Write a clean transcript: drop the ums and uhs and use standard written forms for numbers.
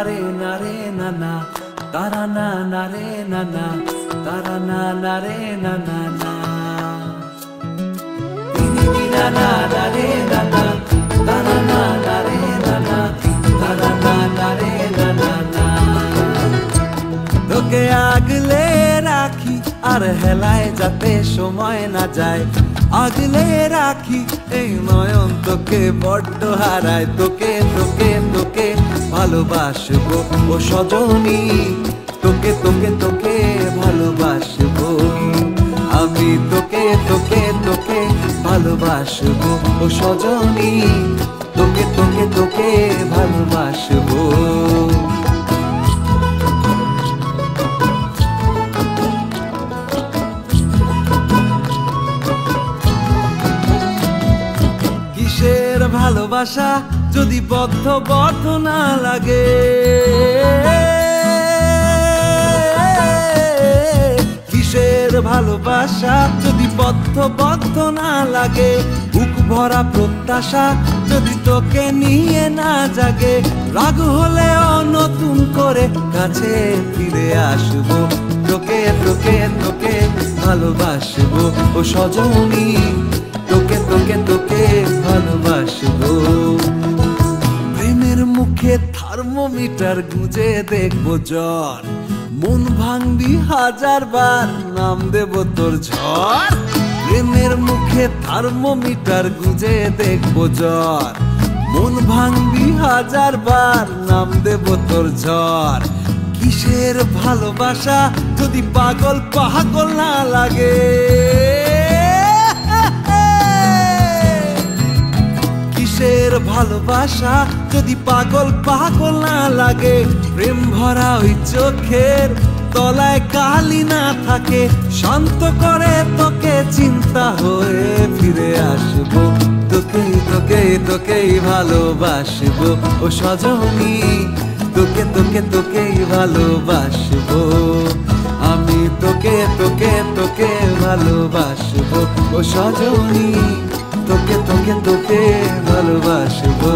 রে না রে না না, তারা না না রে না না, তারা না না রে না না না, না না না রে না না, তারা না না রে না না, তারা না না রে না না না। তোকে আগলে রাখি আর হেলায় যাতে সময় না যায়, আগলে রাখি এই নয়ন তোকে বড্ড হারায়। তোকে তোকে তোকে ভালোবাসবো ও সজনী, তোকে তোকে তোকে ভালোবাসবো আমি, তোকে তোকে তোকে ভালোবাসবো ও সজনী, তোকে তোকে তোকে ভালোবাসবো। কিসের ভালোবাসা যদি বদ্ধ বদ্ধ না লাগে, কিসের ভালোবাসা যদি বদ্ধ বদ্ধ না লাগে, বুক ভরা প্রত্যাশা যদি তোকে নিয়ে না জাগে, রাগ হলেও নতুন করে কাছে ফিরে আসবো, তোকে তোকে তোকে ভালোবাসবো ও সজনী, তোকে তোকে তোকে ভালোবাসবো। প্রেমের মুখে থার্মোমিটার গুঁজে দেখবো জ্বর, মন ভাঙবি হাজার বার নাম দেব তোর ঝড়। প্রেমের মুখে থার্মোমিটার গুঁজে দেখবো জ্বর, মন ভাঙবি হাজার বার নাম দেব তোর ঝড়। কিসের ভালোবাসা যদি পাগল পাগল না লাগে, কিসের ভালোবাসা যদি পাগল পাগল না লাগে, প্রেম ভরা ওই চোখের তলায় কালি না থাকে, শান্ত করে তোকে চিন্তা হয়ে ফিরে আসবো, তোকে তোকে তোকেই ভালোবাসবো ও সজনী, তোকে তোকে তোকেই ভালোবাসবো আমি, তোকে তোকে তোকে ভালোবাসবো ও সজনী, তোকে তোকে তোকে ভালোবাসবো।